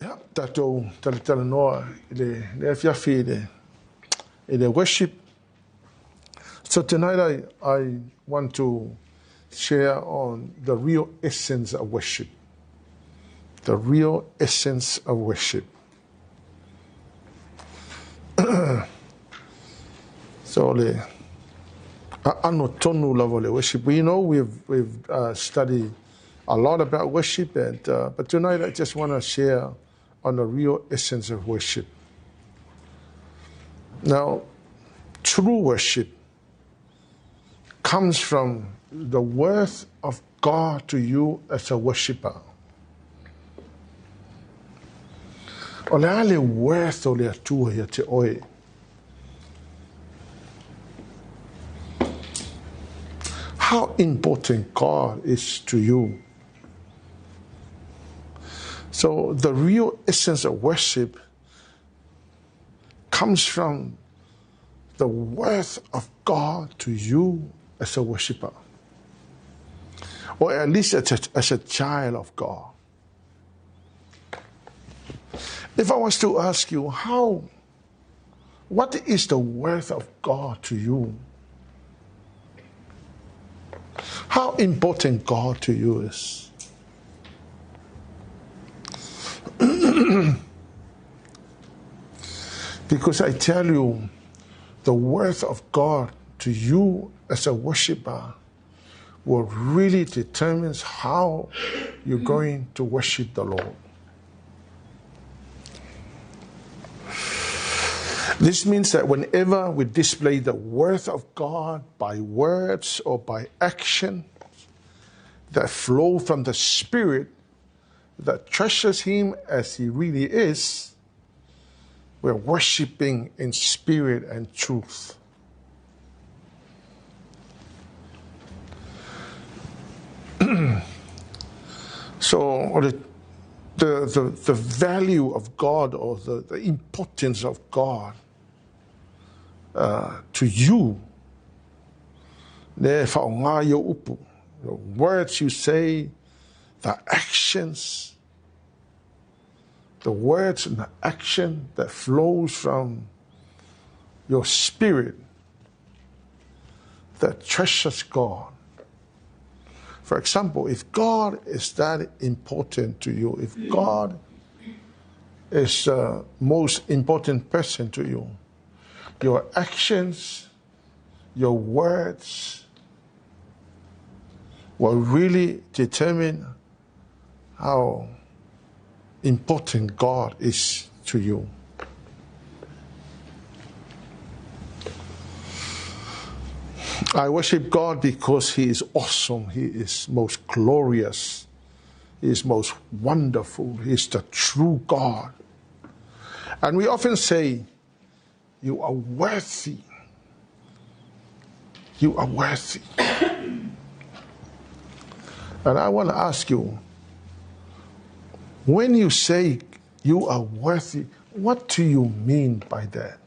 Ja, tātou talatala noa le fiafi le worship. So tonight I want to share on the real essence of worship. The real essence of worship. So le ano tonu lava le worship. We know we've studied a lot about worship, and but tonight I just want to share on the real essence of worship. Now, true worship comes from the worth of God to you as a worshiper. O le ale worth o le atua ia te oe. How important God is to you. So the real essence of worship comes from the worth of God to you as a worshiper, or at least as a child of God. If I was to ask you, what is the worth of God to you? How important God to you is? Because I tell you, the worth of God to you as a worshiper will really determine how you're going to worship the Lord. This means that whenever we display the worth of God by words or by action that flow from the Spirit that treasures Him as He really is, we're worshiping in spirit and truth. So the value of God, or the importance of God to you, the words you say, the actions, the words and the action that flows from your spirit that treasures God. For example, if God is that important to you, if God is the most important person to you, your actions, your words will really determine how important God is to you. I worship God because He is awesome, He is most glorious, He is most wonderful, He is the true God. And we often say, you are worthy. You are worthy. And I want to ask you, when you say you are worthy, what do you mean by that?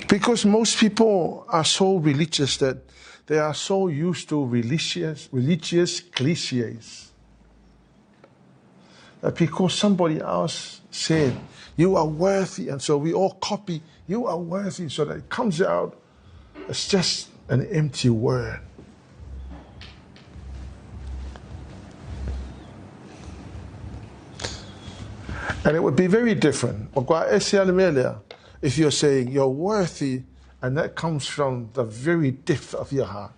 Because most people are so religious that they are so used to religious cliches. That because somebody else said, you are worthy, and so we all copy, you are worthy, so that it comes out as just an empty word. And it would be very different if you're saying you're worthy, and that comes from the very depth of your heart.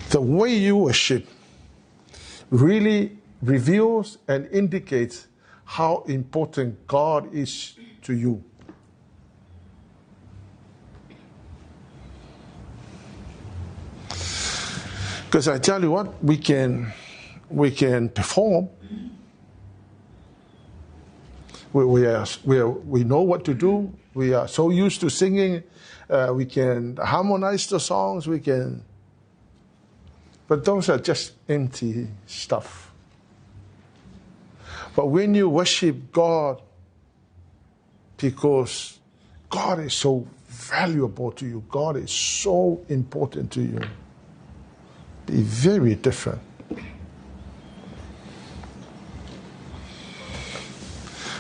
The way you worship really reveals and indicates how important God is to you. Because I tell you what, we can perform. We know what to do. We are so used to singing. We can harmonize the songs. But those are just empty stuff. But when you worship God, because God is so valuable to you, God is so important to you, be very different.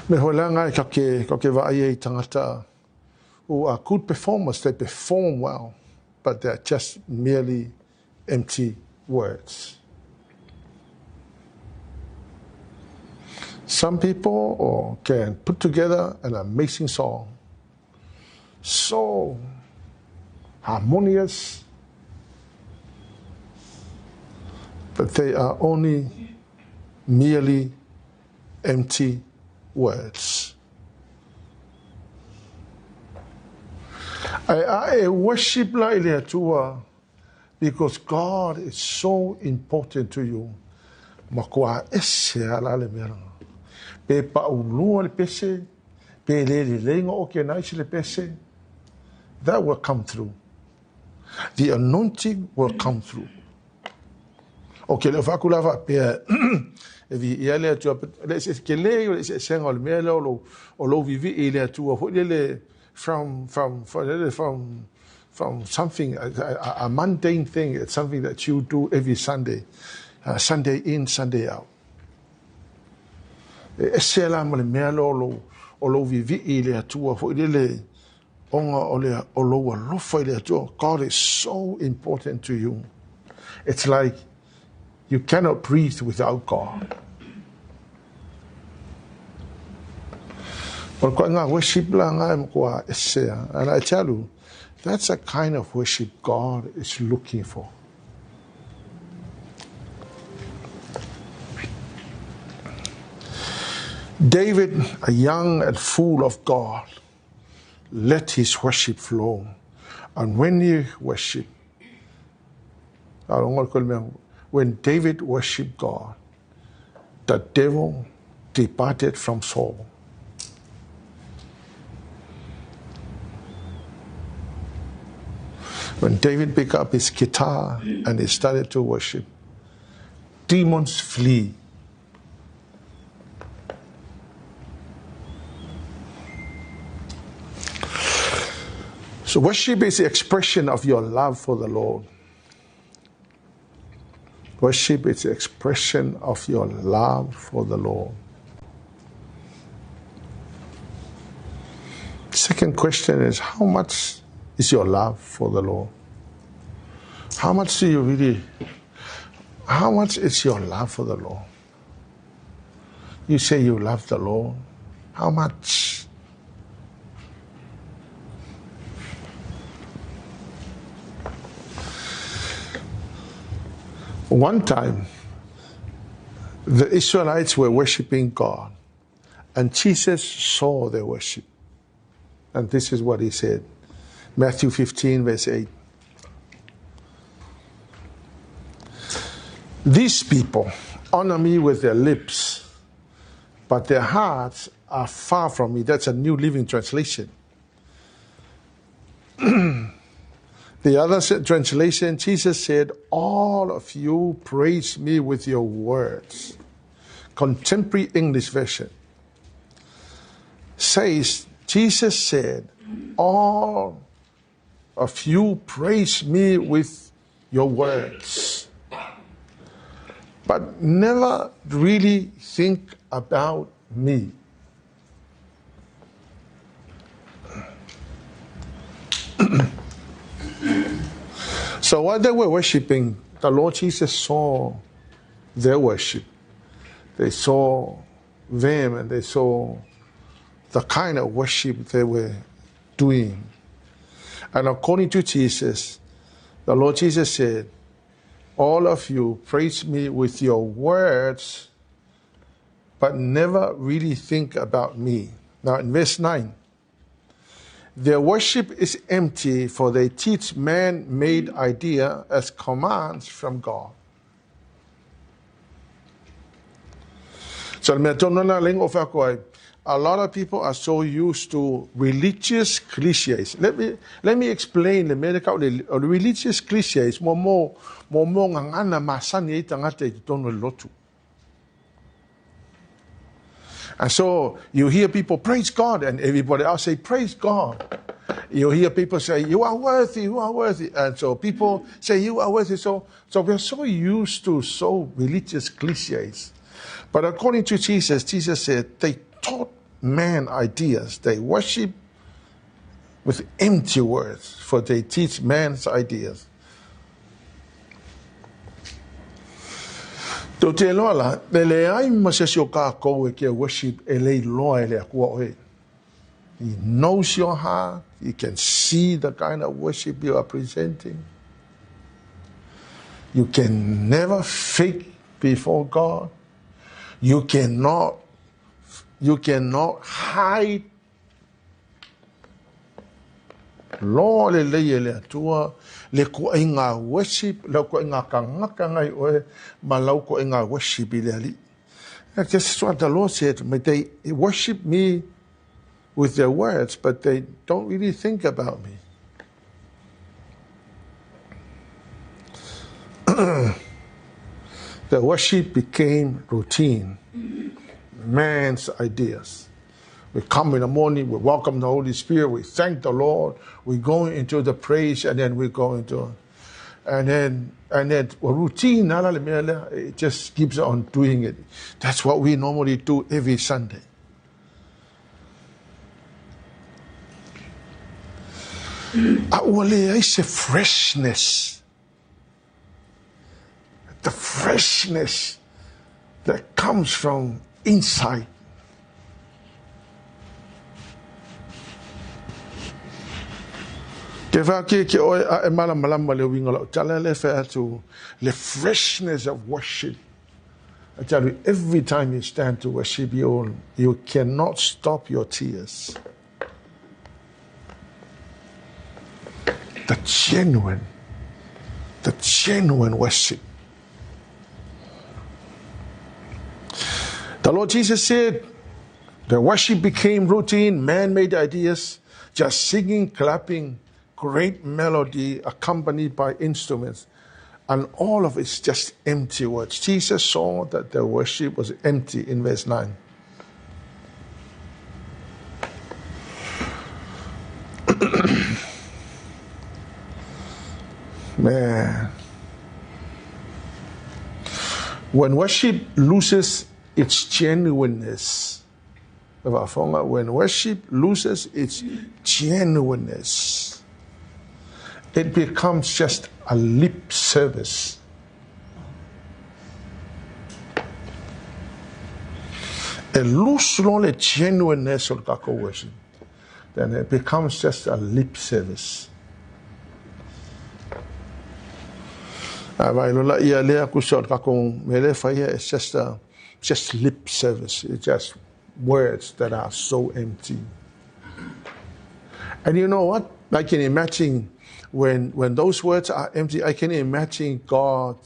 Me holanga ka ke va ai tangata who are good performers, they perform well, but they're just merely empty words. Some people can put together an amazing song, so harmonious, but they are only merely empty words. I worship la ile Atua because God is so important to you. Makua ese ala le mera. Pe pa ulua le pese, pe le lenga o ke nai le pese. That will come through. The anointing will come through. Okay, le fakulava pe vi ile Atua le se ke le se senga le mera o lo vivi ile Atua fo le from something, a mundane thing. It's something that you do every Sunday, Sunday in, Sunday out. Esela mo le mea lo vivi ile Atua fo ile onga o lo alofa ile Atua. God is so important to you. It's like you cannot breathe without God. And I tell you, that's a kind of worship God is looking for. David, a young and full of God, let his worship flow. And when he worshiped, when David worshiped God, the devil departed from Saul. When David picked up his guitar and he started to worship, demons flee. So worship is the expression of your love for the Lord. Worship is the expression of your love for the Lord. Second question is, how much is your love for the Lord? How much is your love for the Lord? You say you love the Lord. How much? One time, the Israelites were worshiping God, and Jesus saw their worship. And this is what he said. Matthew 15, verse 8. These people honor me with their lips, but their hearts are far from me. That's a New Living Translation. The other translation, Jesus said, all of you praise me with your words. Contemporary English version says, Jesus said, all of you praise me with your words, but never really think about me. So while they were worshiping, the Lord Jesus saw their worship. They saw them and they saw the kind of worship they were doing. And according to Jesus, the Lord Jesus said, all of you praise me with your words, but never really think about me. Now in verse 9, their worship is empty, for they teach man-made idea as commands from God. So a lot of people are so used to religious cliches. Let me explain the medical religious cliches. Momo ngangana masani itangate tono lotu. And so you hear people praise God, and everybody else say, praise God. You hear people say, you are worthy, you are worthy. And so people say, you are worthy. So we're so used to so religious cliches. But according to Jesus, Jesus said, they taught man ideas. They worship with empty words, for they teach man's ideas. To te loa le ai masesio ka koe ke worship e le loa le akua oe. He knows your heart. He can see the kind of worship you are presenting. You can never fake before God. You cannot hide. Lo le le atua le ko inga worship le ko inga kangaka ngai oe ma lau ko inga worship le ali. That's just what the Lord said. They worship me with their words, but they don't really think about me. The worship became routine, man's ideas. We come in the morning, we welcome the Holy Spirit, we thank the Lord, we go into the praise, and then we go into, and then routine, it just keeps on doing it. That's what we normally do every Sunday. It's a freshness. The freshness that comes from inside. The freshness of worship. I tell you, every time you stand to worship, you cannot stop your tears. The genuine worship. The Lord Jesus said, the worship became routine, man-made ideas, just singing, clapping, great melody accompanied by instruments. And all of it's just empty words. Jesus saw that the worship was empty in verse 9. Man. When worship loses its genuineness, when worship loses its genuineness, it becomes just a lip service. It loses all the genuineness of the worship. Then it becomes just a lip service. It's just lip service. It's just words that are so empty. And you know what? I can imagine when those words are empty, I can imagine God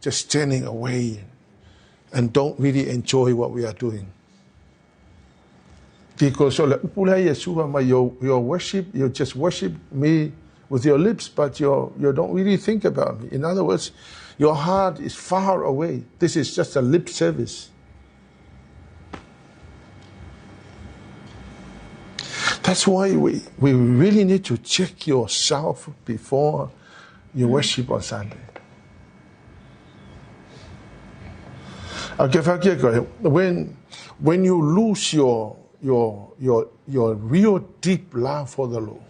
just standing away and don't really enjoy what we are doing. Because your worship, you just worship me with your lips, but you don't really think about me. In other words, your heart is far away. This is just a lip service. That's why we really need to check yourself before you worship on Sunday. When you lose your real deep love for the Lord,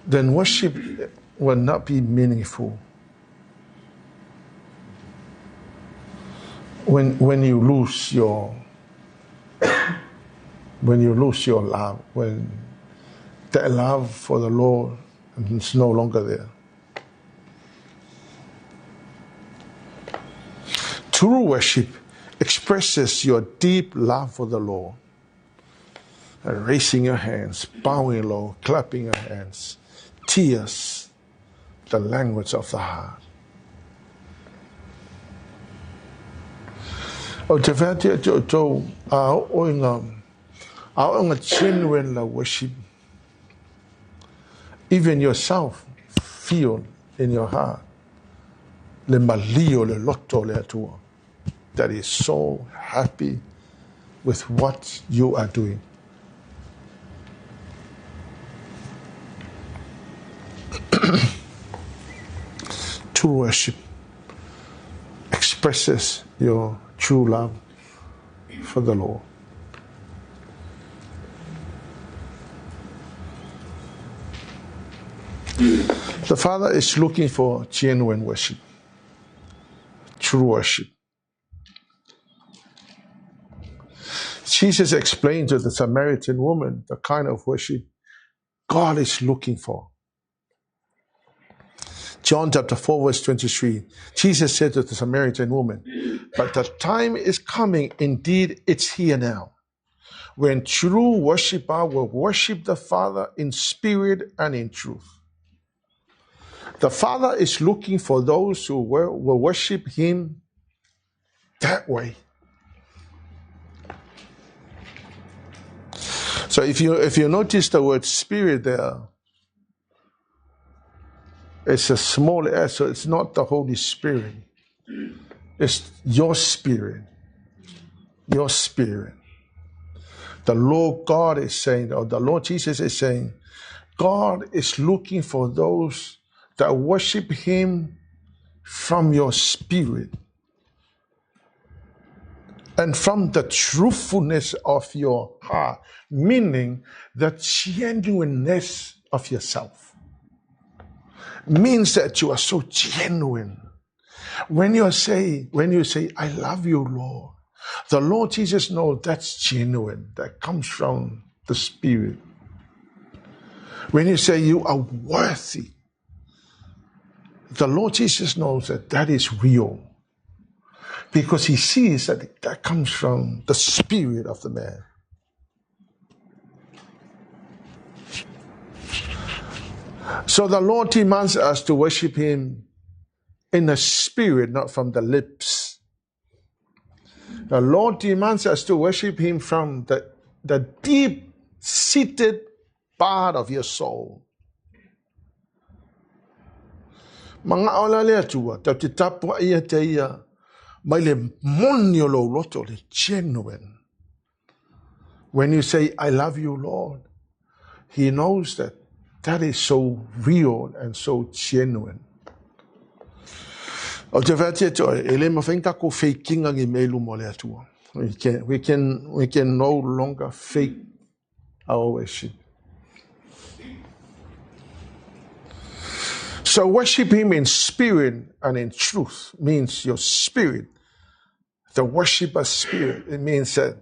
then worship will not be meaningful. When you lose your love, when that love for the Lord is no longer there. True worship expresses your deep love for the Lord. And raising your hands, bowing low, clapping your hands, tears, the language of the heart. Our genuine worship, even yourself feel in your heart, le malio le lotto le atua, that is so happy with what you are doing. True worship expresses your true love for the Lord. The Father is looking for genuine worship, true worship. Jesus explained to the Samaritan woman the kind of worship God is looking for. John chapter 4 verse 23, Jesus said to the Samaritan woman, "But the time is coming, indeed it's here now, when true worshiper will worship the Father in spirit and in truth." The Father is looking for those who will worship Him that way. So if you notice the word spirit there, it's a small s, so it's not the Holy Spirit. It's your spirit. Your spirit. The Lord God is saying, or the Lord Jesus is saying, God is looking for those that worship Him from your spirit and from the truthfulness of your heart, meaning the genuineness of yourself. Means that you are so genuine. When you say, I love you, Lord, the Lord Jesus knows that's genuine. That comes from the Spirit. When you say you are worthy, the Lord Jesus knows that is real. Because He sees that comes from the spirit of the man. So the Lord demands us to worship Him in the spirit, not from the lips. The Lord demands us to worship Him from the deep-seated part of your soul. Mga ola le atua, tau te tapua ia te ia, mai le monio lo loto le genuine. When you say, I love you, Lord, He knows that is so real and so genuine. O te whatia toi, e le mawhenka ko fakinga ngi melu mo le atua. We can no longer fake our worship. So worship Him in spirit and in truth means your spirit, the worshiper's spirit. It means that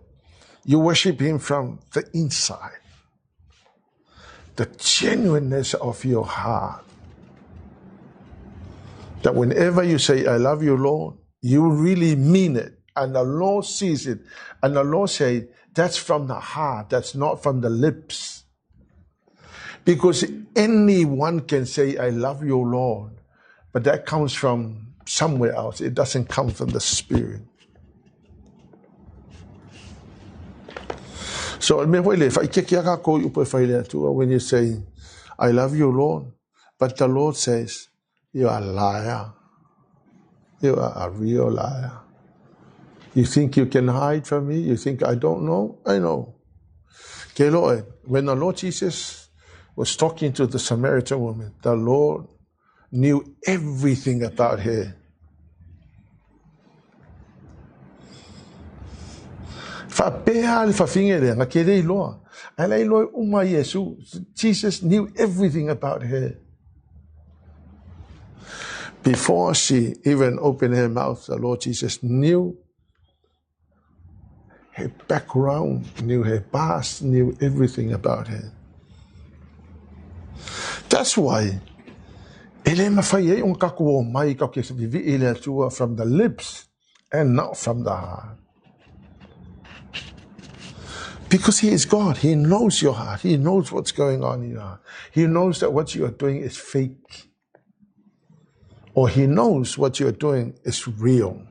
you worship Him from the inside, the genuineness of your heart. That whenever you say, I love you, Lord, you really mean it. And the Lord sees it. And the Lord says, that's from the heart. That's not from the lips. Because anyone can say, I love you, Lord. But that comes from somewhere else. It doesn't come from the Spirit. So when you say, I love you, Lord, but the Lord says, you are a liar. You are a real liar. You think you can hide from me? You think I don't know? I know. Okay, Lord, when the Lord Jesus was talking to the Samaritan woman, the Lord knew everything about her. Jesus knew everything about her. Before she even opened her mouth, the Lord Jesus knew her background, knew her past, knew everything about her. That's why from the lips and not from the heart. Because He is God. He knows your heart. He knows what's going on in your heart. He knows that what you are doing is fake. Or He knows what you are doing is real.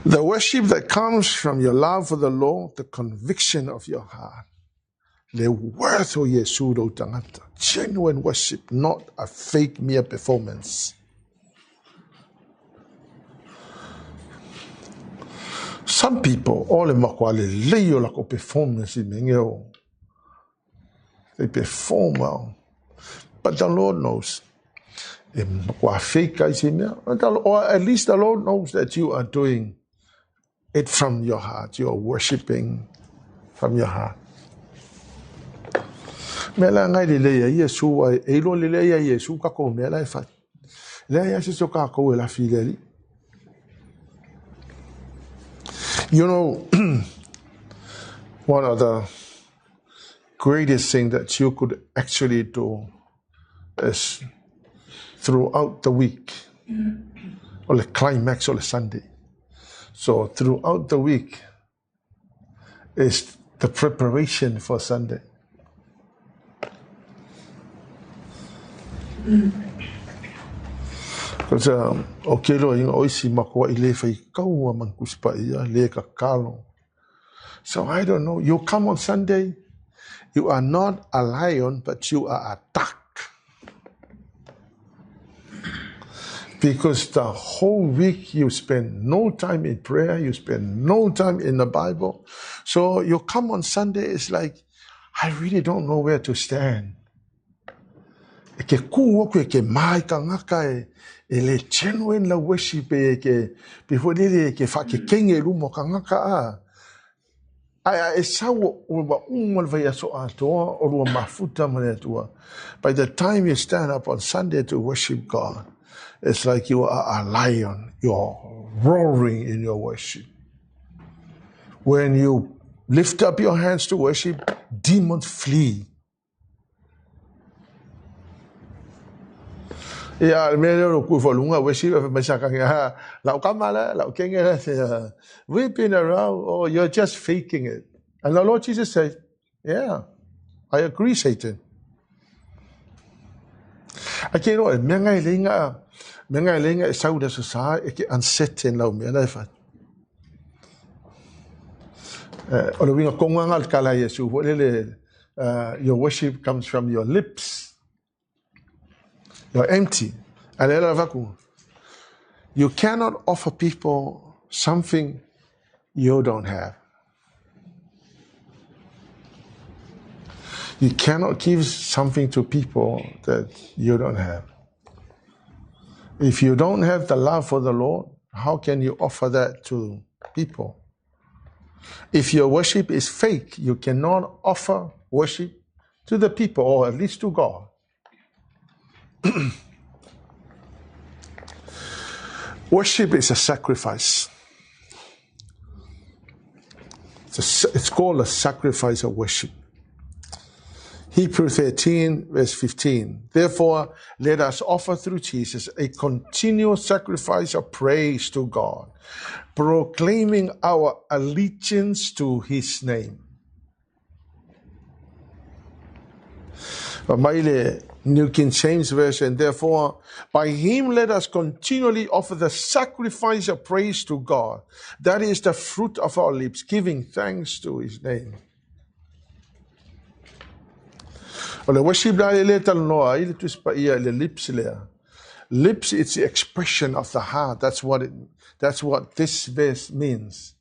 The worship that comes from your love for the Lord, the conviction of your heart. The worth of Yesudo tangata. Genuine worship, not a fake mere performance. Some people, all in makwale leo like a performance in mengeo. They perform well. But the Lord knows. Or at least the Lord knows that you are doing it from your heart. You are worshiping from your heart. Mela ngai le ya Yesu ai e lo le ya Yesu ka ko mela fa. Le ya se ka ko la fileli. You know, one of the greatest thing that you could actually do is throughout the week, or the climax or the Sunday. So throughout the week is the preparation for Sunday. Because okay lo yung oisi makwa ile fa ikaw man kuspa iya le ka kalo. So I don't know. You come on Sunday, you are not a lion, but you are a duck. Because the whole week you spend no time in prayer, you spend no time in the Bible. So you come on Sunday, it's like, I really don't know where to stand. Ke kuo ke mai ka ngaka e le genuine la worship e ke before ke fa ke kenge lumo ka ngaka a. Ai sawo o ba vai so ato o mafuta maletua. By the time you stand up on Sunday to worship God, it's like you are a lion. You're roaring in your worship. When you lift up your hands to worship, demons flee. Yeah, me lo ku fo lunga worship me saka ha la kamala la kenge weeping around, or you're just faking it. And the Lord Jesus said, yeah, I agree, Satan. Aki no mengai lenga sauda sa e uncertain la me na fa. O lo winga konga ngal kala Yesu wo le your worship comes from your lips. You're empty. You cannot offer people something you don't have. You cannot give something to people that you don't have. If you don't have the love for the Lord, how can you offer that to people? If your worship is fake, you cannot offer worship to the people, or at least to God. Worship is a sacrifice. It's called a sacrifice of worship. Hebrews 13, verse 15. Therefore, let us offer through Jesus a continual sacrifice of praise to God, proclaiming our allegiance to his name. Maile New King James Version, therefore, by him let us continually offer the sacrifice of praise to God. That is the fruit of our lips, giving thanks to his name. Worship lips, it's the expression of the heart. That's what this verse means.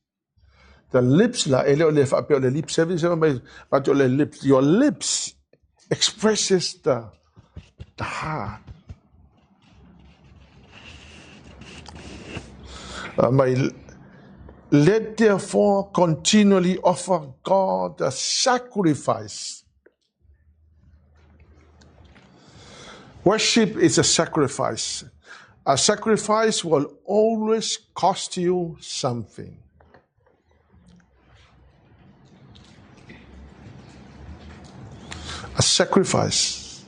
The lips, but your lips expresses the heart. Let therefore continually offer God the sacrifice. Worship is a sacrifice. A sacrifice will always cost you something. A sacrifice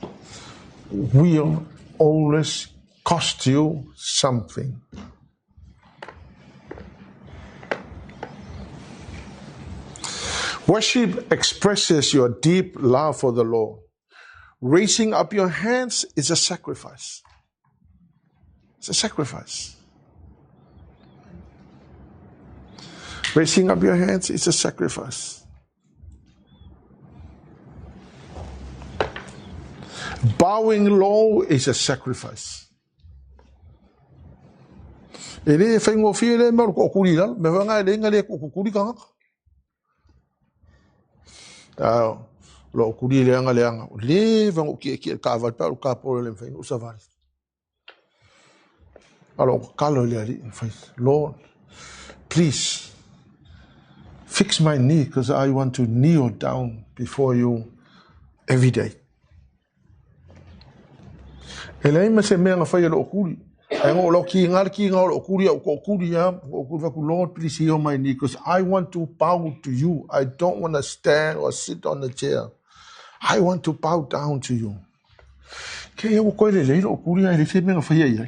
will always cost you something. Worship expresses your deep love for the Lord. Raising up your hands is a sacrifice. It's a sacrifice. Raising up your hands is a sacrifice. Bowing low is a sacrifice. Ele fai ngo fie le mar ko kuri la, me vanga le ngale ko kuri kanga. Lo kuri le ngale anga. Le vango ki ka va pa ka po le fai usa va. Alors kalo le ali fai. Lord, please fix my knee because I want to kneel down before you every day. Ele me se me nga fai lo kuri. Engo lo ki ngal kuri ya o kuri Lord, please heal my knee because I want to bow to you. I don't want to stand or sit on the chair. I want to bow down to you. Ke o ko le lo kuri ya le se me nga fai ya.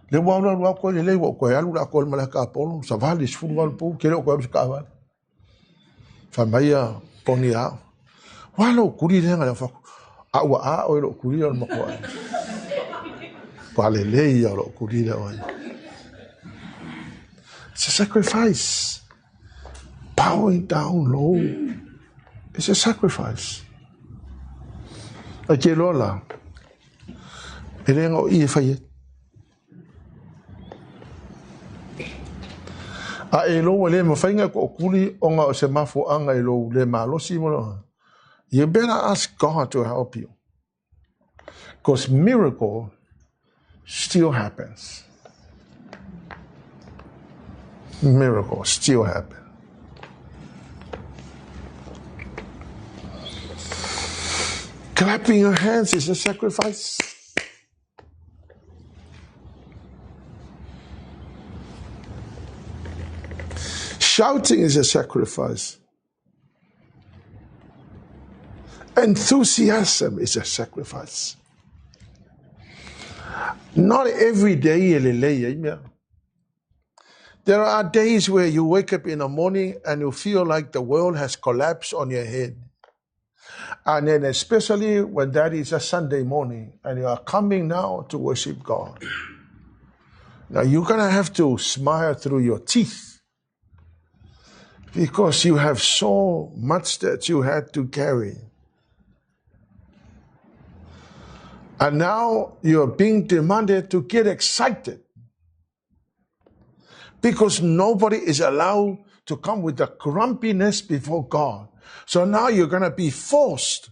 Le wa ko le wa ko ya lu la ko mala ka polo sa va le fu wal po ke lo ko ka va. Fa mai ya poni ya. Wa lo kuri le nga fa. A o lo kuri ya mo ko. It's a sacrifice. Bowing down low. It's a sacrifice. Ake lola. Erengo I faye. A elo wale mafainga ko kuli onga o se mafu anga elo le malo simono. You better ask God to help you. Because miracle still happens. Miracles still happen. Clapping your hands is a sacrifice. Shouting is a sacrifice. Enthusiasm is a sacrifice. Not every day. There are days where you wake up in the morning and you feel like the world has collapsed on your head. And then especially when that is a Sunday morning and you are coming now to worship God. Now you're going to have to smile through your teeth because you have so much that you had to carry. And now you're being demanded to get excited because nobody is allowed to come with the grumpiness before God. So now you're going to be forced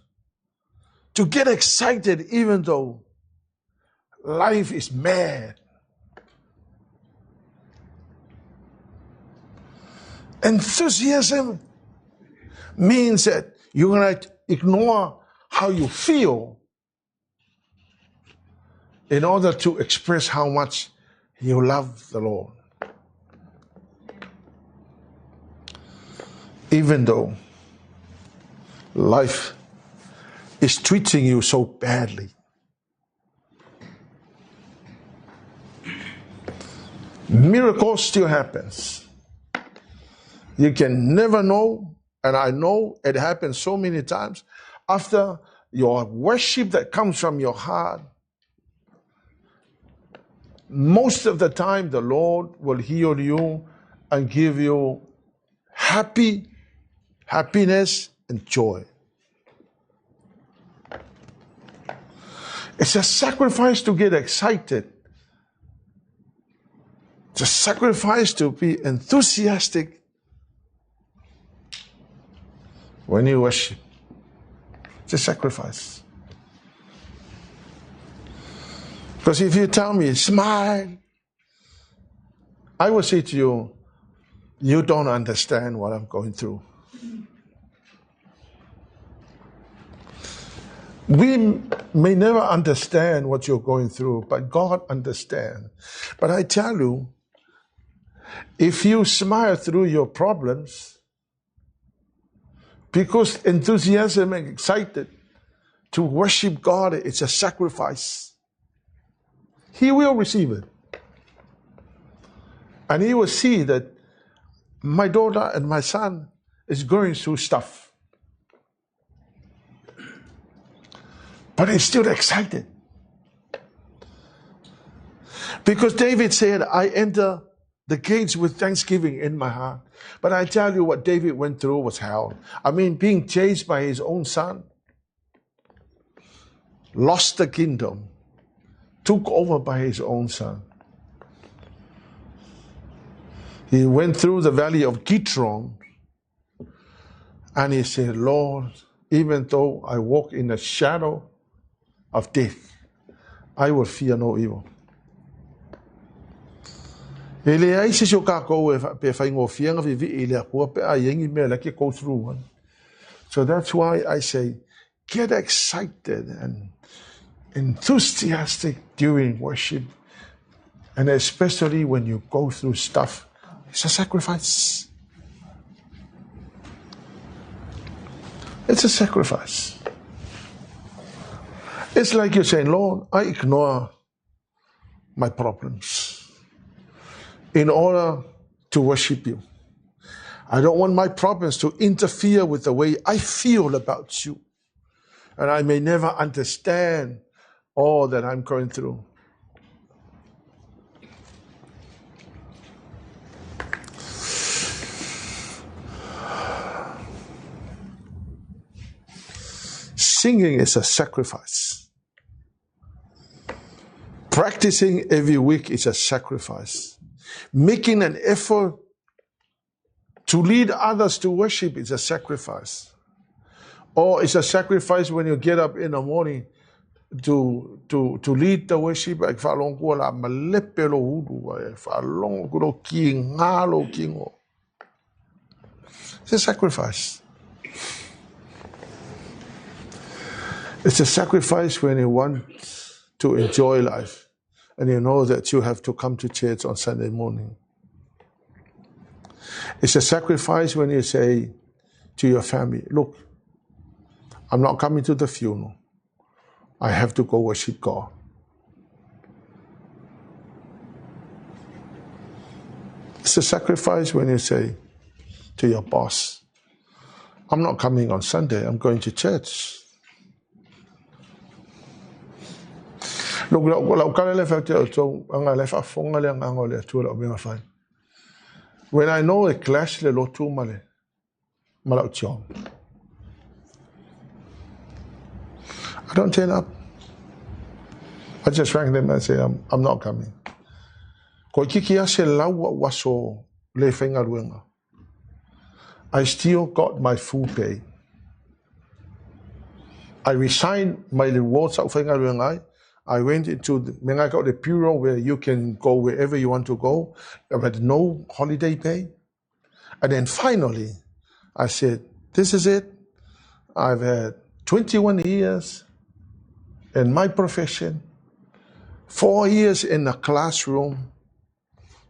to get excited even though life is mad. Enthusiasm means that you're going to ignore how you feel in order to express how much you love the Lord. Even though life is treating you so badly. Miracle still happens. You can never know, and I know it happens so many times, after your worship that comes from your heart, most of the time the Lord will heal you and give you happiness and joy. It's a sacrifice to get excited. It's a sacrifice to be enthusiastic when you worship. It's a sacrifice. Because if you tell me, smile, I will say to you, you don't understand what I'm going through. We may never understand what you're going through, but God understands. But I tell you, if you smile through your problems, because enthusiasm and excited to worship God, it's a sacrifice. He will receive it. And he will see that my daughter and my son is going through stuff. But he's still excited. Because David said, I enter the gates with thanksgiving in my heart. But I tell you what David went through was hell. I mean, being chased by his own son, lost the kingdom, took over by his own son. He went through the valley of Kidron, and he said, Lord, even though I walk in the shadow of death, I will fear no evil. So that's why I say, get excited and enthusiastic during worship, and especially when you go through stuff. It's a sacrifice. It's a sacrifice. It's like you're saying, Lord, I ignore my problems in order to worship you. I don't want my problems to interfere with the way I feel about you. And I may never understand all that I'm going through. Singing is a sacrifice. Practicing every week is a sacrifice. Making an effort to lead others to worship is a sacrifice. Or it's a sacrifice when you get up in the morning to lead the worship. It's a sacrifice. It's a sacrifice when you want to enjoy life and you know that you have to come to church on Sunday morning. It's a sacrifice when you say to your family, look, I'm not coming to the funeral. I have to go worship God. It's a sacrifice when you say to your boss, I'm not coming on Sunday, I'm going to church. When I know a clash le lo tu male malau chong, I don't turn up. I just rang them and say I'm not coming. I still got my full pay. I resigned my rewards out for I went into the bureau where you can go wherever you want to go. I had no holiday pay. And then finally, I said, this is it. I've had 21 years in my profession, 4 years in the classroom,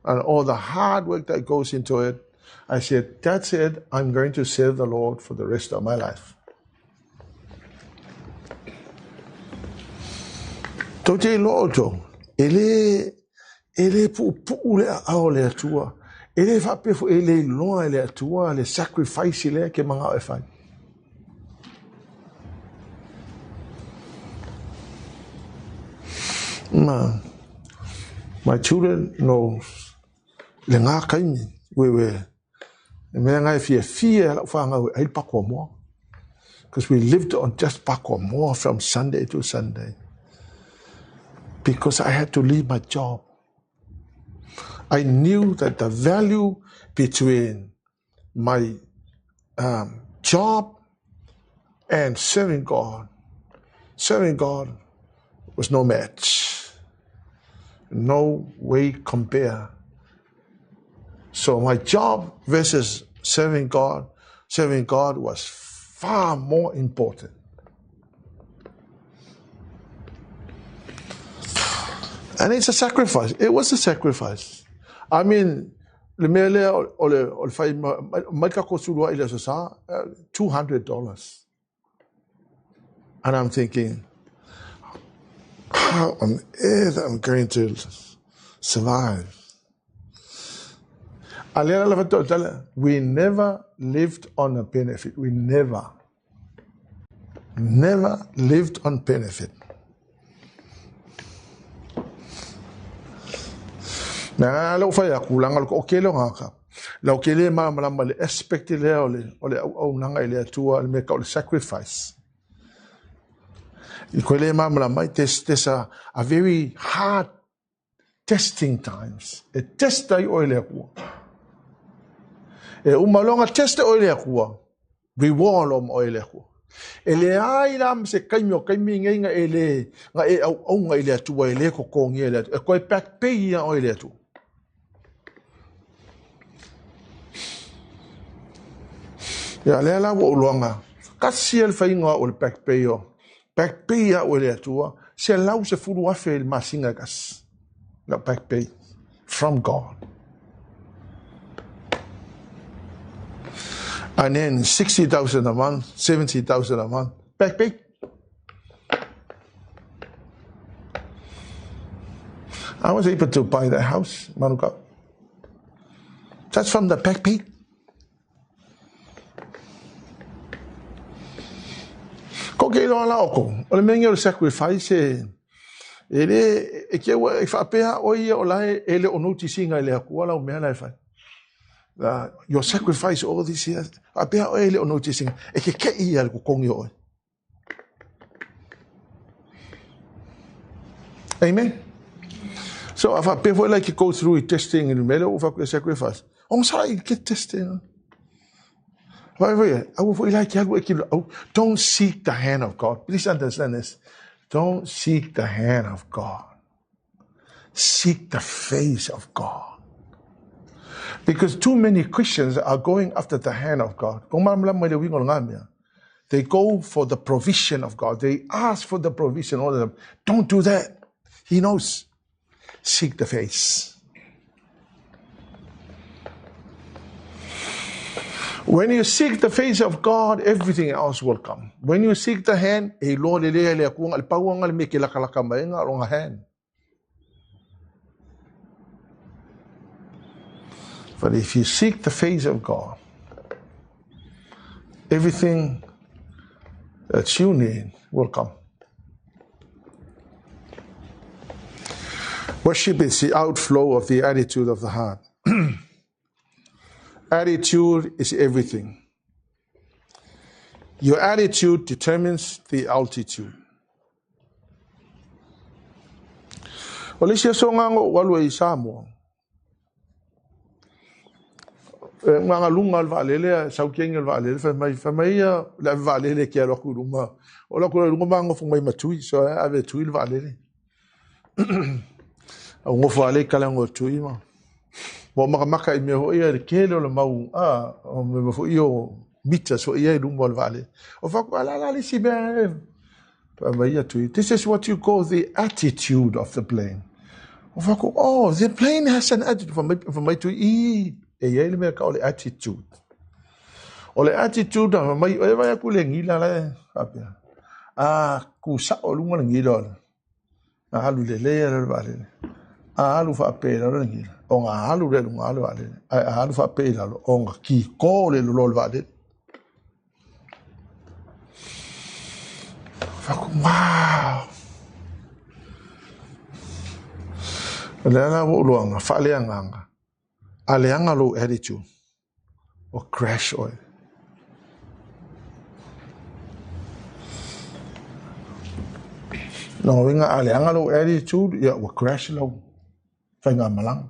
and all the hard work that goes into it. I said, that's it. I'm going to serve the Lord for the rest of my life. Tote loto, ele pu le ao le atua, ele fa pefu ele loa le atua le sacrifice le ke manga e fai. My children know le nga kaimi we me nga fie la fa nga ai pa ko mo, because we lived on just pa ko mo from Sunday to Sunday. Because I had to leave my job. I knew that the value between my job and serving God was no match. No way compare. So my job versus serving God was far more important. And it's a sacrifice. It was a sacrifice. I mean, $200. And I'm thinking, how on earth I'm going to survive? We never lived on a benefit. We never lived on benefit. Na lo fa ya kulang al ko kelo nga lo kele ma le expect le o nanga ile Atua le make all sacrifice. Ikole ma mai there's a very hard testing times. A test day o ile ko. E umalonga teste oile kua. Reward om oile kua. Ele ai lam se kaimio ngai nga ele nga e au nga ele Atua ele ko kongi ele e koe back pay ia oile atu. Ya le la wo longa. Kasi el fainga o le back pay o. Back pay ia oile Atua se lau se furu afe el masinga gas. Na back pay from God. And then 60,000 a month, 70,000 a month. Back pay. I was able to buy that house, Manuka. That's from the back pay. Ko ke lo ala oko. O le mengi o sacrifice ele e ke wa e fa pea o ia o lai ele o noticinga ele aku ala o mea lai fai. Your sacrifice all these years. Apea o ele o noticing. E ke ia ko kongi o. Amen. So if I people like to go through testing in the middle of a sacrifice. On sorry, get testing. However, I would like to don't seek the hand of God. Please understand this. Don't seek the hand of God. Seek the face of God. Because too many Christians are going after the hand of God. They go for the provision of God. They ask for the provision. All of them. Don't do that. He knows. Seek the face. When you seek the face of God, everything else will come. When you seek the hand, hand. But if you seek the face of God, everything that you need will come. Worship is the outflow of the attitude of the heart. Attitude is everything. Your attitude determines the altitude. Olisia songango walwe Samoan. Mga lungal valele sa ukeng valele fa mai la valele ke lo kuluma ola ko lunga ngo fu mai matui so ave tui valele ngo vale kala ngo tui ma bo maka me ho ia ke lo mau me fo io mita so ia lunga vale o fa la li si ben fa mai tui. This is what you call the attitude of the plane. O fa ko the plane has an attitude for mai tui e ele me ka ole attitude. Ole attitude mai e vai ku le ngila la apia. Ku sa o lunga ngila. Halu le le vale. Halu fa pela lo ngila. O nga halu le lunga lo vale. Halu fa pela lo o nga ki ko le lo vale. Wow. Le la wo lo nga fa le nga. Aleanga lo attitude or crash oil. No, winga aleanga lo attitude ya wa crash lo. Fanga malang.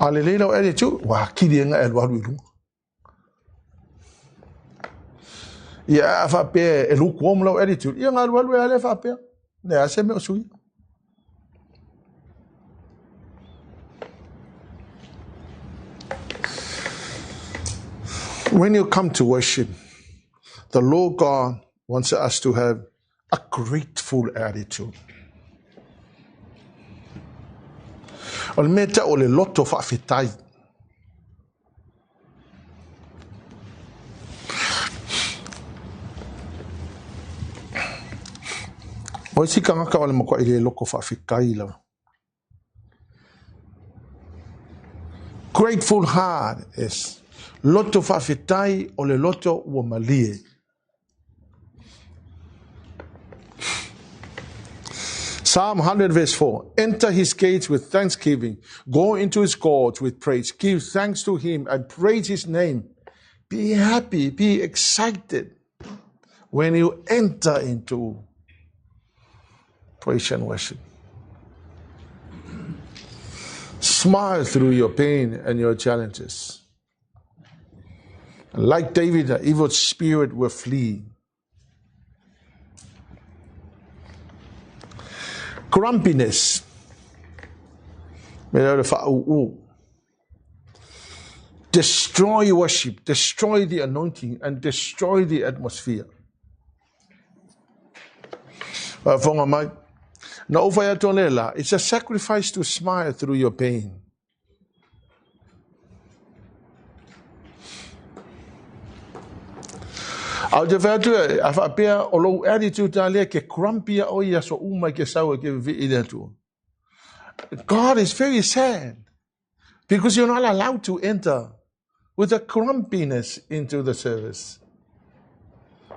Alele lo attitude wa kidi nga elwa lu. Ya fa pe elu kom lo attitude. Ya nga lu ale fa pe. Ne aseme osui. When you come to worship, the Lord God wants us to have a grateful attitude. Ol meta o le loto fa fitai. O si kanga ka ole mako ile loko fa fitai la. Grateful heart is loto fa fitai o le loto ua malie. Psalm 100 verse 4. Enter his gates with thanksgiving. Go into his courts with praise. Give thanks to him and praise his name. Be happy, be excited when you enter into praise and worship. Smile through your pain and your challenges. Like David, the evil spirit will flee. Grumpiness. Destroy worship, destroy the anointing, and destroy the atmosphere. It's a sacrifice to smile through your pain. God is very sad because you're not allowed to enter with a grumpiness into the service.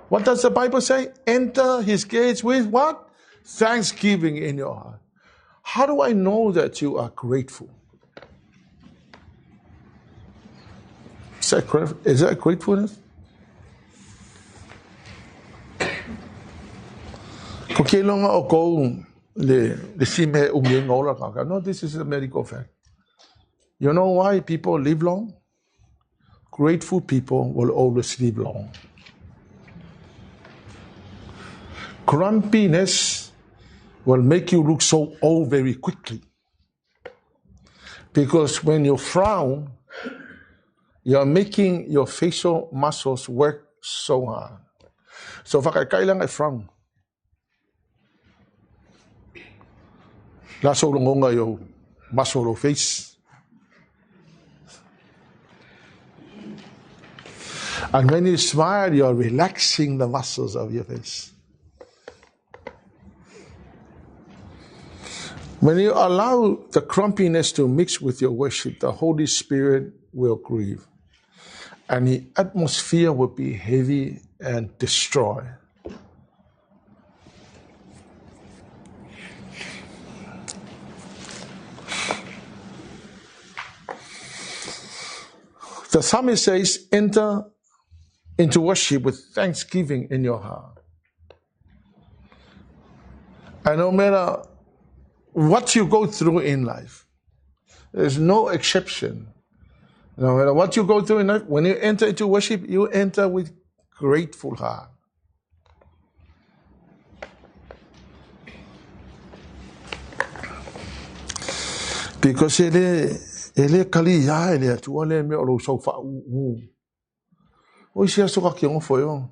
What does the Bible say? Enter his gates with what? Thanksgiving in your heart. How do I know that you are grateful? Is that gratefulness? No, this is a medical fact. You know why people live long? Grateful people will always live long. Grumpiness will make you look so old very quickly. Because when you frown, you are making your facial muscles work so hard. So, kailangan I frown. Laso lungonga your muscle of face. And when you smile, you are relaxing the muscles of your face. When you allow the grumpiness to mix with your worship, the Holy Spirit will grieve. And the atmosphere will be heavy and destroy. The psalmist says, enter into worship with thanksgiving in your heart. And no matter what you go through in life, there's no exception. No matter what you go through in life, when you enter into worship, you enter with grateful heart. Because ele kali ya ele tu ole me o so fa u. O sia so ka ki on foi on.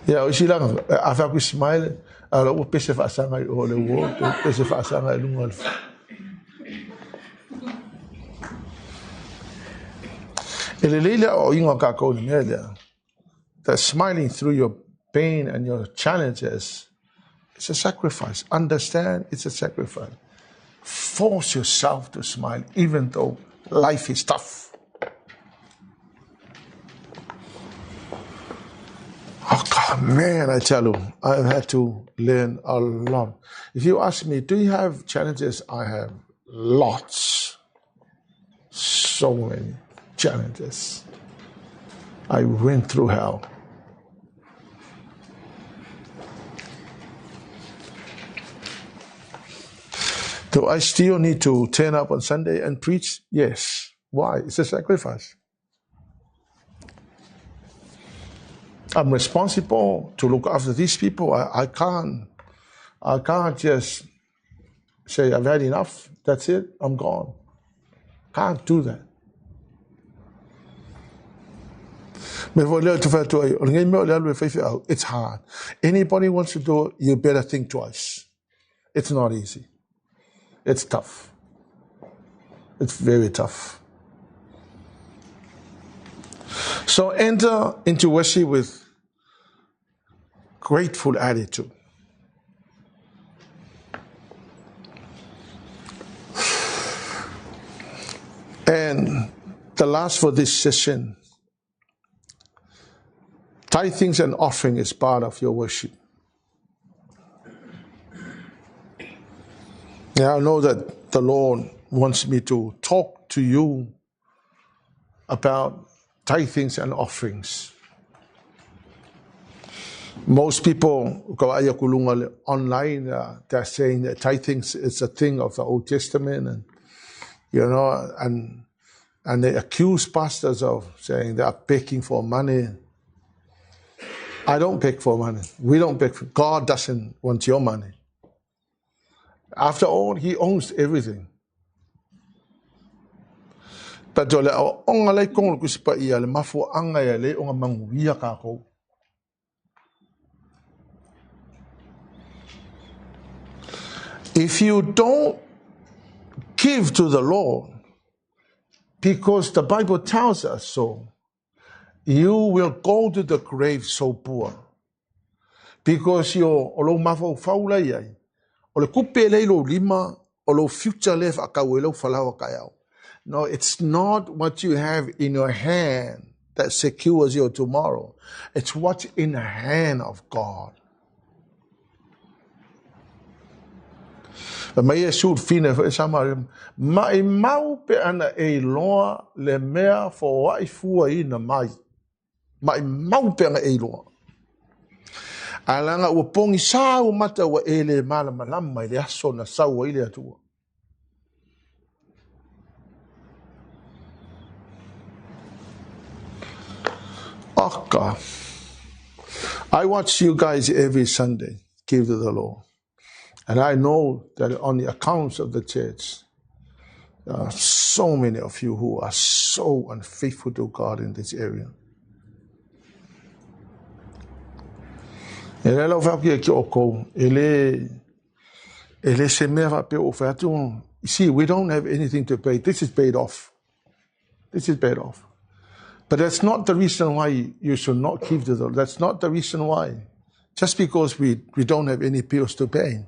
Ya o sia lang afa ku smile ala o pese fa sanga o le wo pese fa sanga lu ngol. Ele leila o inga ka ko ni ele. That smiling through your pain and your challenges, it's a sacrifice. Understand, it's a sacrifice. Force yourself to smile, even though life is tough. Oh God, man, I tell you, I've had to learn a lot. If you ask me, do you have challenges? I have lots. So many challenges. I went through hell. Do I still need to turn up on Sunday and preach? Yes. Why? It's a sacrifice. I'm responsible to look after these people. I can't just say I've had enough. That's it. I'm gone. Can't do that. It's hard. Anybody wants to do it, you better think twice. It's not easy. It's tough. It's very tough. So enter into worship with grateful attitude. And the last for this session, tithings and offering is part of your worship. Now I know that the Lord wants me to talk to you about tithings and offerings. Most people go online, they're saying that tithing is a thing of the Old Testament, and and they accuse pastors of saying they are begging for money. I don't beg for money. We don't beg for. God doesn't want your money. After all, He owns everything. But if you don't give to the Lord, because the Bible tells us so, you will go to the grave so poor. Because you're olo mafo faula yai, olo kupele lo lima, olo future left akawelo falawa kayao. No, it's not what you have in your hand that secures your tomorrow. It's what's in the hand of God. Mai shoot fine for Samaritan. Mai mau pe ana e loa le mea for wai fua ina mai. Mai mau pe ana e loa. Alanga ua pongi sa o mata ua ele mala malama i le aso na sau i le atua. Aka. I watch you guys every Sunday give to the Lord. And I know that on the accounts of the church, there are so many of you who are so unfaithful to God in this area. See, we don't have anything to pay. This is paid off. This is paid off. But that's not the reason why you should not give to the Lord. That's not the reason why. Just because we don't have any bills to pay.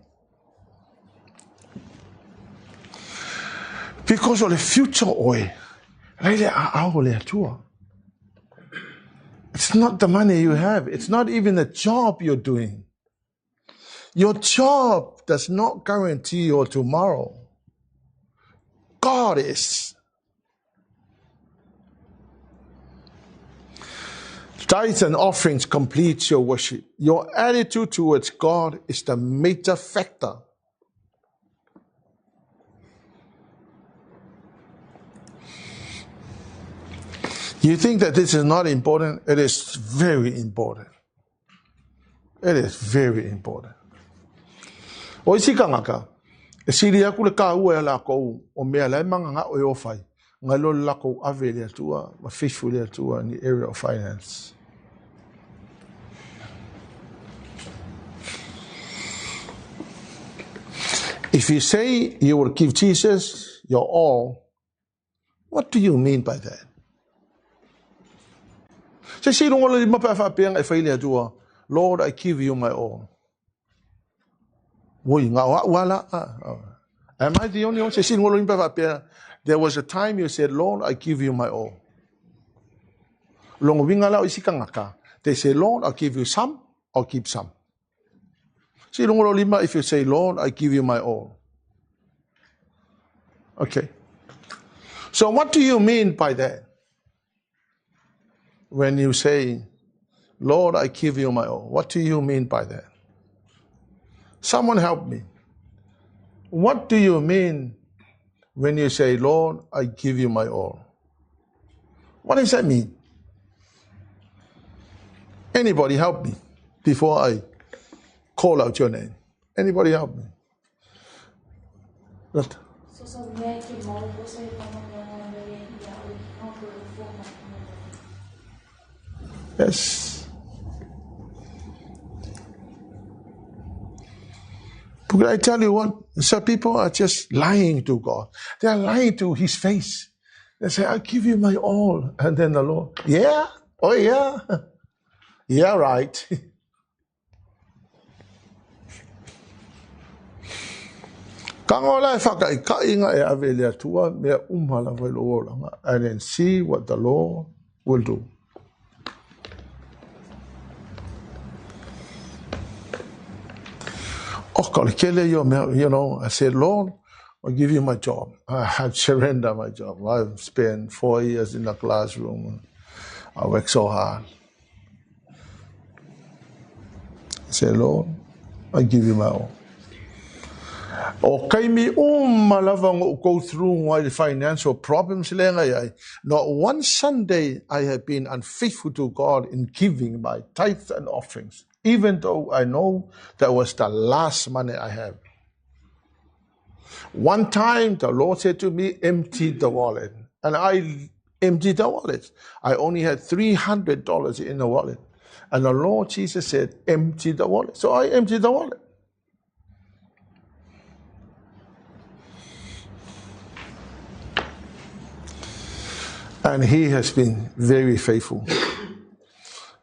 Because of the future oil. It's not the money you have. It's not even the job you're doing. Your job does not guarantee your tomorrow. God is. Tithes and offerings complete your worship. Your attitude towards God is the major factor. You think that this is not important? It is very important. It is very important. O isi ka ngaka, e siri aku le ka ua la ko o mea lai manga nga o fai, ngalo la ko ave le atua, ma faithful le atua in the area of finance. If you say you will give Jesus your all, what do you mean by that? Lord, I give you my all. Am I the only one? There was a time you said, Lord, I give you my all. They say, Lord, I'll give you some, I'll keep some. If you say, Lord, I give you my all. Okay. So what do you mean by that? When you say, Lord, I give you my all. What do you mean by that? Someone help me. What do you mean when you say, Lord, I give you my all? What does that mean? Anybody help me before I call out your name? Anybody help me? What? Yes. But I tell you what, some people are just lying to God. They are lying to His face. They say, I give you my all. And then the Lord, yeah? Oh, yeah. Yeah, right. And then see what the Lord will do. I said, Lord, I'll give you my job. I have surrendered my job. I've spent 4 years in the classroom. I work so hard. Say, Lord, I give you my all. O kaimi malavang go through my financial problems. Not one Sunday I have been unfaithful to God in giving my tithes and offerings, even though I know that was the last money I have. One time the Lord said to me, empty the wallet. And I emptied the wallet. I only had $300 in the wallet. And the Lord Jesus said, empty the wallet. So I emptied the wallet. And he has been very faithful.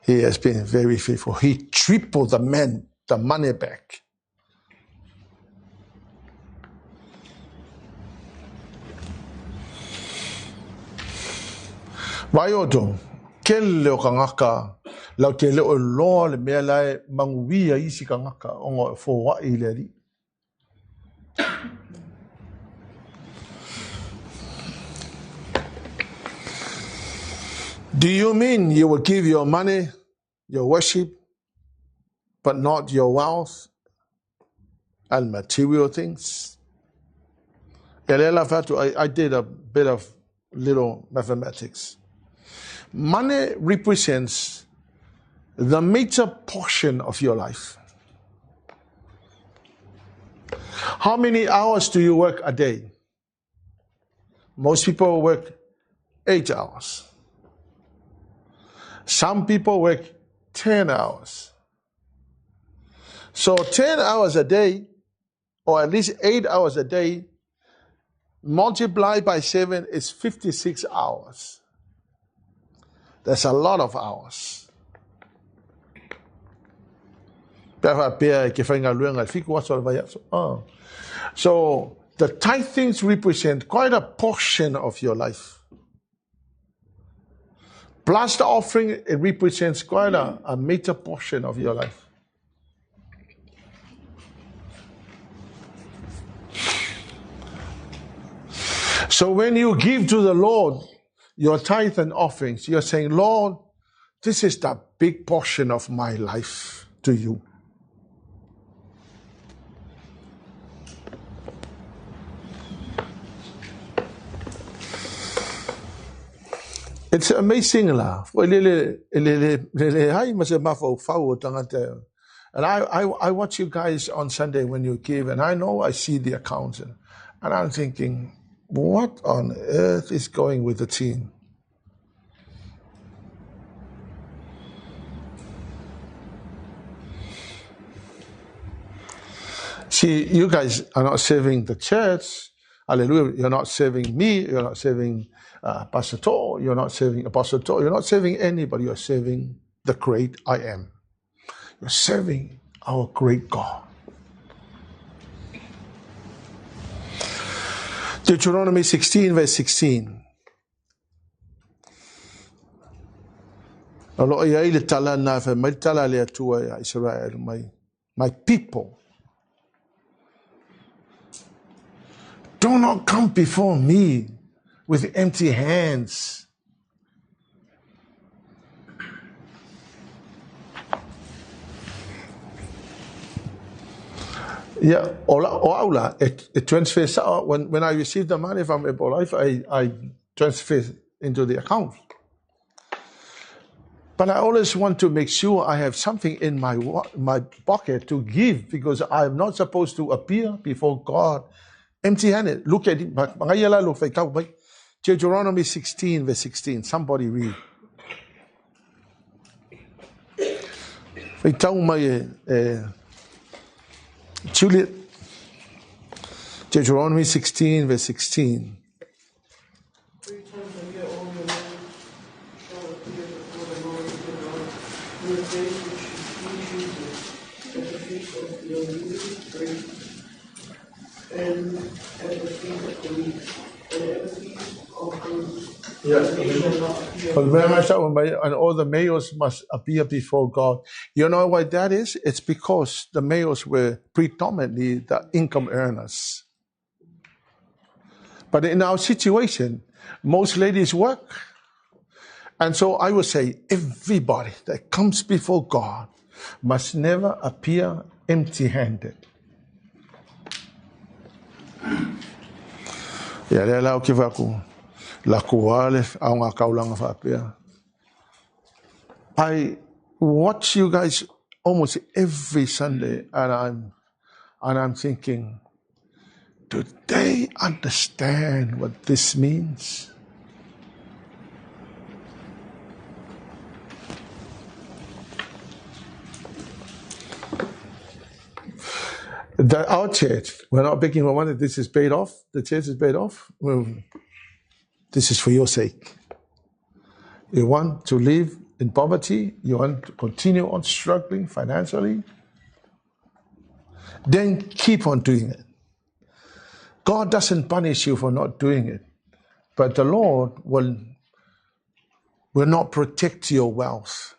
He has been very faithful. He tripled the money back. Vaioto, kele o kangaka, lau te leo loa le mea lai manguia isi kangaka ongo fo wa ileri. Do you mean you will give your money, your worship, but not your wealth and material things? I did a bit of little mathematics. Money represents the major portion of your life. How many hours do you work a day? Most people work 8 hours. Some people work 10 hours. So 10 hours a day, or at least 8 hours a day, multiplied by 7 is 56 hours. That's a lot of hours. So the tithings represent quite a portion of your life. Plus the offering, it represents quite a major portion of your life. So when you give to the Lord your tithe and offerings, you're saying, Lord, this is the big portion of my life to you. It's amazing lah. And I watch you guys on Sunday when you give, and I see the accounts, and I'm thinking, what on earth is going with the team? See, you guys are not serving the church. Hallelujah. You're not serving me. You're not serving Pastor Tor. You're not serving Apostle Tor. You're not serving anybody. You're serving the great I am. You're serving our great God. Deuteronomy 16, verse 16. My people, do not come before me with empty hands. Yeah, it transfers out. When I receive the money from Ebola, I transfer into the account. But I always want to make sure I have something in my pocket to give, because I'm not supposed to appear before God empty-handed. Look at it. Deuteronomy 16, verse 16. Somebody read. Juliet. Deuteronomy 16, verse 16. And at the feet of the weak, and at the feet of the and all the males must appear before God. You know why that is? It's because the males were predominantly the income earners. But in our situation, most ladies work. And so I would say everybody that comes before God must never appear empty-handed. Ya le lau ki vaku la kuale au ngā kaulanga whapea. I watch you guys almost every Sunday, and I'm thinking, do they understand what this means? Our church, we're not begging for money. This is paid off. The church is paid off. Well, this is for your sake. You want to live in poverty? You want to continue on struggling financially? Then keep on doing it. God doesn't punish you for not doing it, but the Lord will not protect your wealth.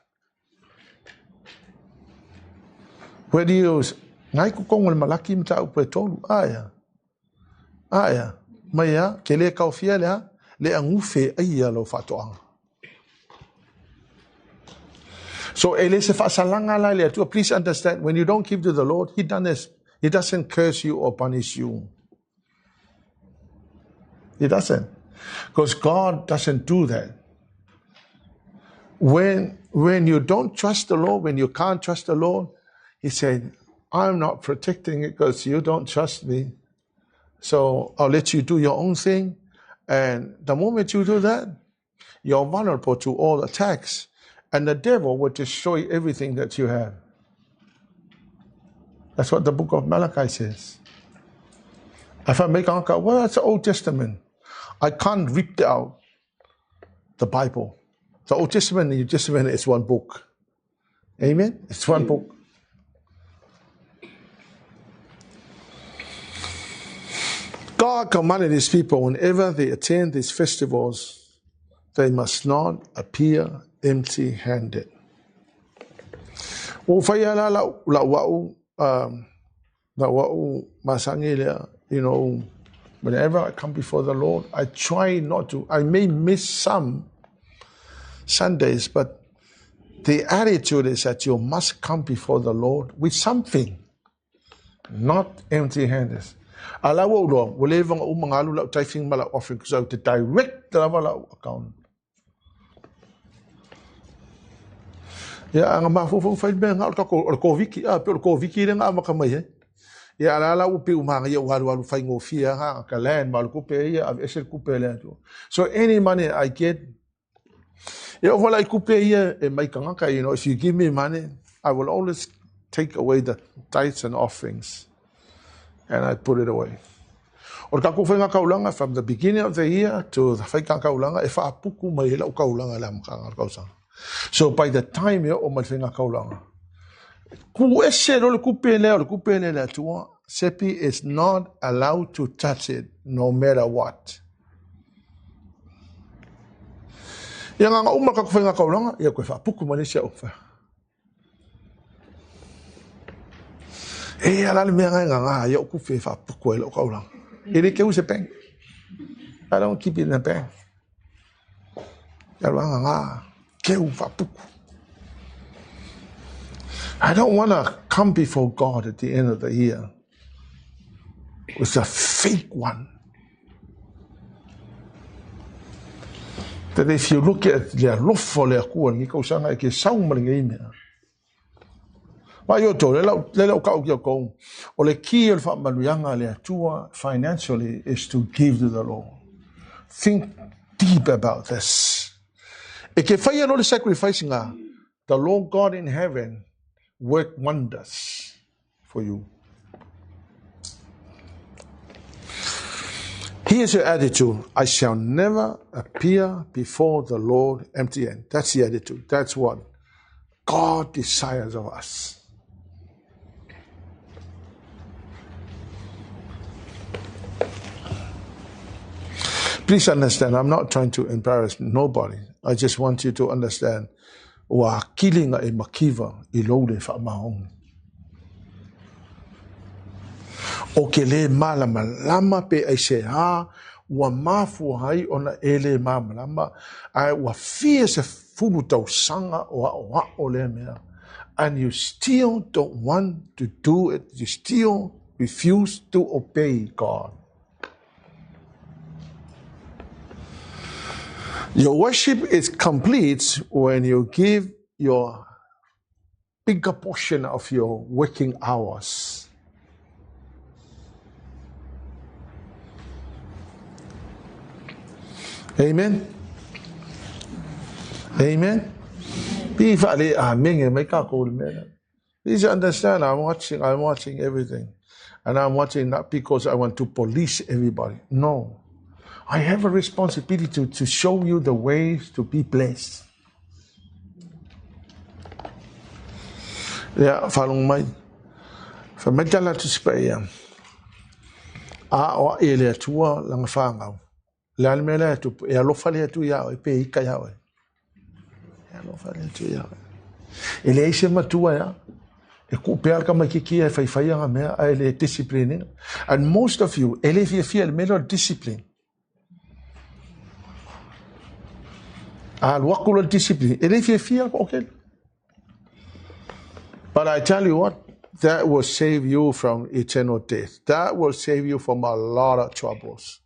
Where do you use? Ngai ko kongo le malaki mta upe tolu aya maya kele ka ofia le angufe ai lo fatoanga. So elese fa salanga la le to please understand, when you don't give to the Lord, he doesn't curse you or punish you. He doesn't, because God doesn't do that. When you don't trust the Lord, when you can't trust the Lord, he said, I'm not protecting it because you don't trust me. So I'll let you do your own thing. And the moment you do that, you're vulnerable to all attacks. And the devil will destroy everything that you have. That's what the book of Malachi says. If I make uncle, well, that's the Old Testament. I can't rip out the Bible. The Old Testament and the New Testament is one book. Amen? It's one book. God commanded his people, whenever they attend these festivals, they must not appear empty-handed. You know, whenever I come before the Lord, I try not to. I may miss some Sundays, but the attitude is that you must come before the Lord with something, not empty-handed. Alawa ulo, wale vang umangalu la taifing mala offering so to direct the la account. Ya ang mafufu fail ben ngal ko viki pero ko viki nga makamay. Ya ala upi umanga ya walu fai ngofia ha kalan mal ko pe ya esel ko pe le. So any money I get, you know, I ko pe ya e mai kanga, you know, if you give me money, I will always take away the tithes and offerings. And I put it away. Or kako whainga kaulanga from the beginning of the year to the whainga kaulanga, e whaapuku mai la kaulanga la mkanga kausanga. So by the time you o mai whainga kaulanga, ku ese lo le kupele le Atua, Sepi is not allowed to touch it no matter what. Yang nga umar kako whainga kaulanga, ia koe whaapuku mai se ofa. Alala mea nga ya ku fe fa puko lo kaulang. Ele ke use bank. I don't keep it in the bank. Nga ke u fa puko. I don't want to come before God at the end of the year with a fake one. That if you look at the lofo le ku ni ko sanga ke saumringa ime. Ma yo to le lau ka o ko o le ki el fa maluanga le Atua financially is to give to the Lord. Think deep about this. E ke fai no le sacrifice nga, the Lord God in heaven work wonders for you. Here's your attitude: I shall never appear before the Lord empty-handed. That's the attitude. That's what God desires of us. Please understand, I'm not trying to embarrass nobody. I just want you to understand. Wa kilinga e makiva I lole fa mahong. O ke le malama pe ai se ha wa mafu hai ona ele malama ai wa fie se fulu tau sanga o le mea. and you still don't want to do it. You still refuse to obey God. Your worship is complete when you give your bigger portion of your working hours. Amen. Amen. Please understand, I'm watching everything. And I'm watching not because I want to police everybody. No. I have a responsibility to show you the ways to be blessed. Yeah, falung mai. Fa majala to spray. O ele tua lang fangau. Lan mele tu ya lo fale tu ya pe ka ya. Ya lo fale tu ya. Ele ise matua ya. E ku pe ka makiki e fai nga me ele discipline. And most of you ele feel melo discipline. Al wakul discipline. Ele feel okay. But I tell you what, that will save you from eternal death. That will save you from a lot of troubles.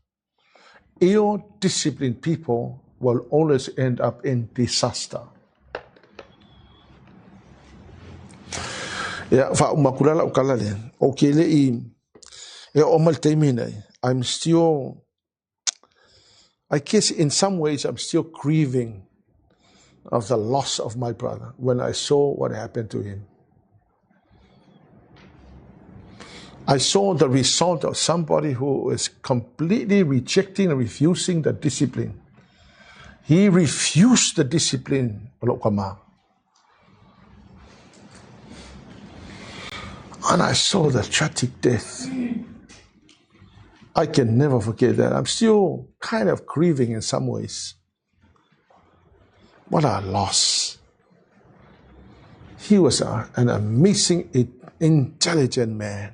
Ill-disciplined people will always end up in disaster. Yeah, I'm still, I guess in some ways I'm still grieving of the loss of my brother when I saw what happened to him. I saw the result of somebody who is completely rejecting and refusing the discipline. He refused the discipline. And I saw the tragic death. I can never forget that. I'm still kind of grieving in some ways. What a loss. He was an amazing, intelligent man.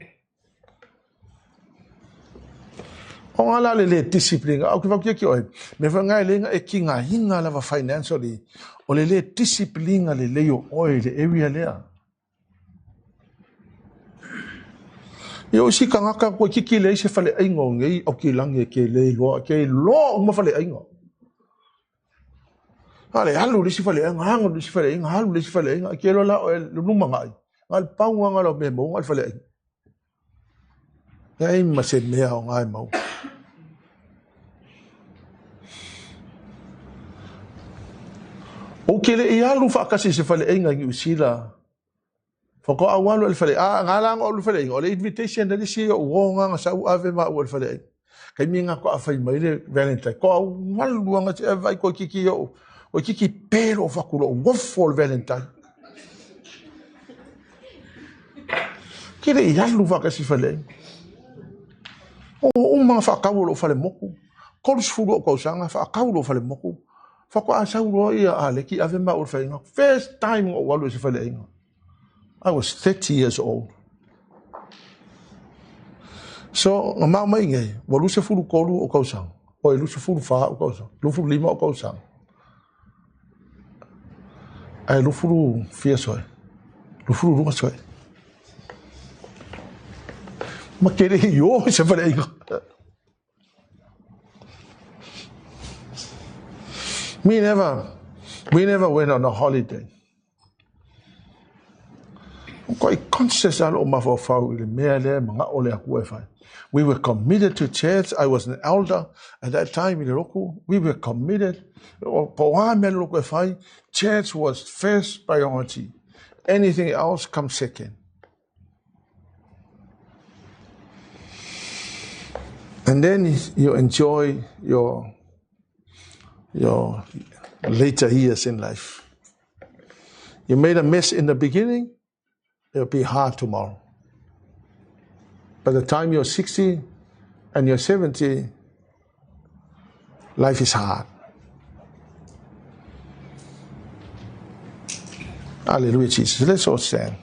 O ala le discipline o ke vakia ki o me fa ngai le e ki nga hinga la financially o le discipline le yo o le area le yo si ka nga ka ko ki le se fa le aingo ngai o ki lang ke le lo mo fa le aingo ale halu le si fa le nga ngo le si fa le nga halu le si fa le nga ke lo la lu mangai ngal pau nga lo me mo ngal fa le ai ma se me ha ngai mo. O kele ia lu fa kasi se fale enga ngi usila. Fa ko awalu el fale ngala ngo lu fale ngo le invitation dali si o nga sa ave ma o fale. Kai mi nga ko afai mai le Valentine ko walu nga se vai ko kiki o kiki pero fa kulo wo for Valentine. Kele ia lu fa kasi fale. O ma fa ka lo fale moku. Ko su fu ko sanga fa ka lo fale moku. First time I was 30 years old. So, ngama mai ngai, walu se fulu kolu o kausang. O lu se fulu fa o kausang. Lu fulu lima o kausang. Ai lu fulu fia soi. Lu fulu runga soi. Ma kere yo se fale inga. We never went on a holiday. We were committed to church. I was an elder at that time in Roku. We were committed. Church was first priority. Anything else comes second. And then you enjoy your later years in life. You made a mess in the beginning, it'll be hard tomorrow. By the time you're 60 and you're 70, life is hard. Hallelujah, Jesus. Let's all stand.